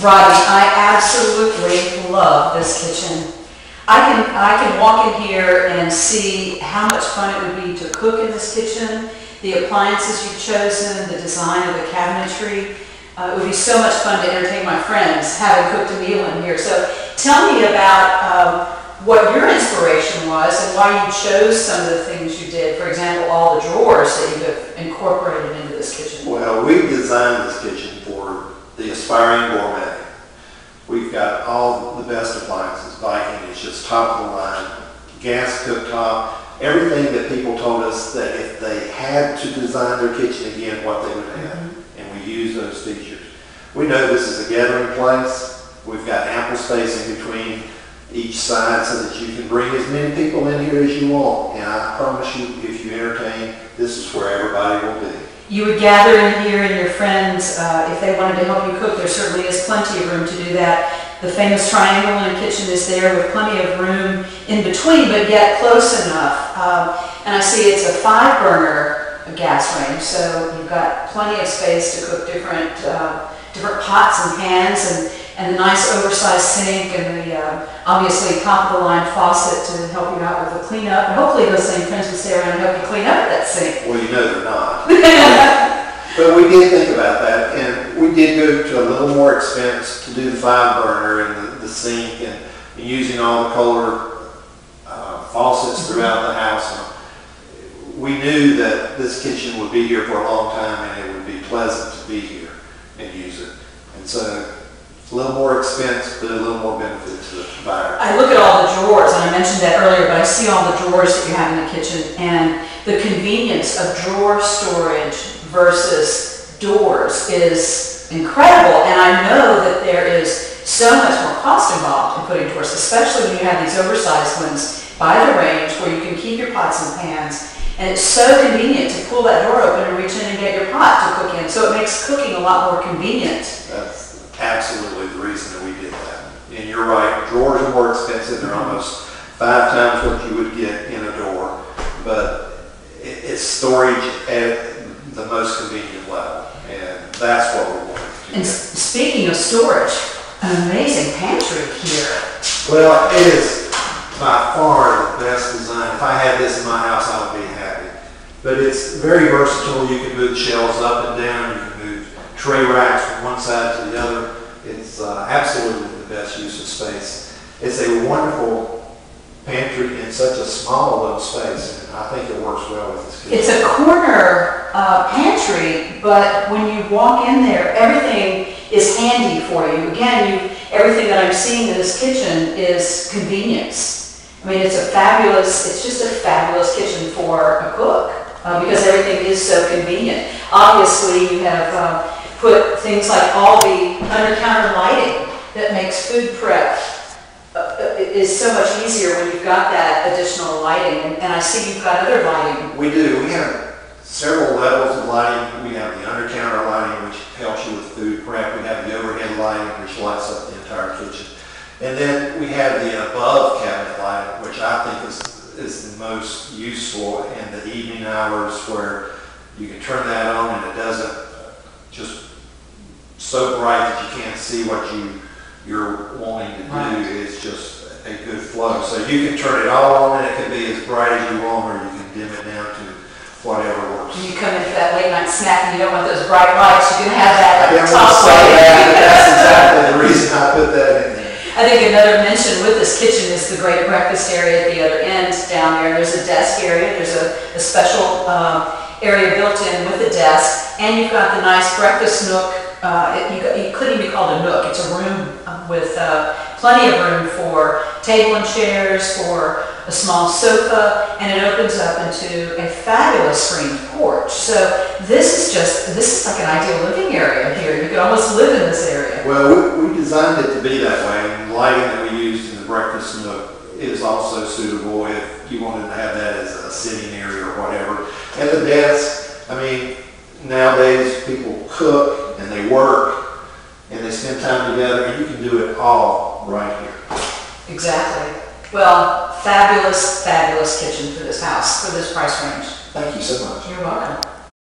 Rodney, I absolutely love this kitchen. I can walk in here and see how much fun it would be to cook in this kitchen, the appliances you've chosen, the design of the cabinetry. It would be so much fun to entertain my friends having cooked a meal in here. So tell me about what your inspiration was and why you chose some of the things you did. For example, all the drawers that you have incorporated into this kitchen. Well, we designed this kitchen for the aspiring gourmet. We've got all the best appliances. Viking is just top of the line. Gas cooktop, everything that people told us that if they had to design their kitchen again, what they would have. And we use those features. We know this is a gathering place. We've got ample space in between each side so that you can bring as many people in here as you want. And I promise you, if you entertain, this is where everybody will be. You would gather in here and your friends, if they wanted to help you cook, there certainly is plenty of room to do that. The famous triangle in a kitchen is there with plenty of room in between, but yet close enough. And I see it's a 5-burner gas range, so you've got plenty of space to cook different pots and pans, and the nice oversized sink, and the obviously top-of-the-line faucet to help you out with the cleanup. And hopefully those same friends will stay around and help you clean up that sink. Well, you know they're not. But we did think about that, and we did go to a little more expense to do the 5-burner and the sink, and using all the Kohler faucets throughout the house. We knew that this kitchen would be here for a long time, and it would be pleasant to be here and use it. And so a little more expense, but a little more benefit to the buyer. I look at all the drawers, and I mentioned that earlier, but I see all the drawers that you have in the kitchen, and the convenience of drawer storage versus doors is incredible. And I know that there is so much more cost involved in putting doors, especially when you have these oversized ones by the range where you can keep your pots and pans. And it's so convenient to pull that door open and reach in and get your pot to cook in. So it makes cooking a lot more convenient. That's absolutely the reason that we did that. And you're right, drawers are more expensive. They're almost 5 times what you would get in a door. But it's storage at the most convenient level. And that's what we wanted to do. And speaking of storage, an amazing pantry here. Well, it is by far the best design. If I had this in my house, I would be happy. But it's very versatile. You can move shelves up and down. You can move tray racks from one side to the other. It's absolutely the best use of space. It's a wonderful pantry in such a small little space, and I think it works well with this kitchen. It's a corner pantry, but when you walk in there, everything is handy for you. Again, everything that I'm seeing in this kitchen is convenience. I mean, it's just a fabulous kitchen for a cook because everything is so convenient. Obviously, you have put things like all the under-counter lighting that makes food prep is so much easier when you've got that additional lighting. And I see you've got other lighting. We do. We have several levels of lighting. We have the under-counter lighting, which helps you with food prep. We have the overhead lighting, which lights up the entire kitchen. And then we have the above cabinet lighting, which I think is the most useful in the evening hours, where you can turn that on and it doesn't just so bright that you can't see what you're wanting to do. Right. It's just a good flow. So you can turn it all on and it can be as bright as you want, or you can dim it down to whatever works. When you come into that late night snack and you don't want those bright lights, you can have that at the I top. that's exactly the reason I put that in there. I think another mention with this kitchen is the great breakfast area at the other end down there. There's a desk area. There's a special area built in with a desk, and you've got the nice breakfast nook. It couldn't even be called a nook. It's a room with plenty of room for table and chairs, for a small sofa, and it opens up into a fabulous screened porch. So this is like an ideal living area here. You could almost live in this area. Well, we designed it to be that way, and the lighting that we used in the breakfast nook is also suitable if you wanted to have that as a sitting area or whatever. And the desk, I mean, nowadays people cook and they work and they spend time together, and you can do it all right here. Exactly. Well, fabulous, fabulous kitchen for this house, for this price range. Thank you so much. You're welcome.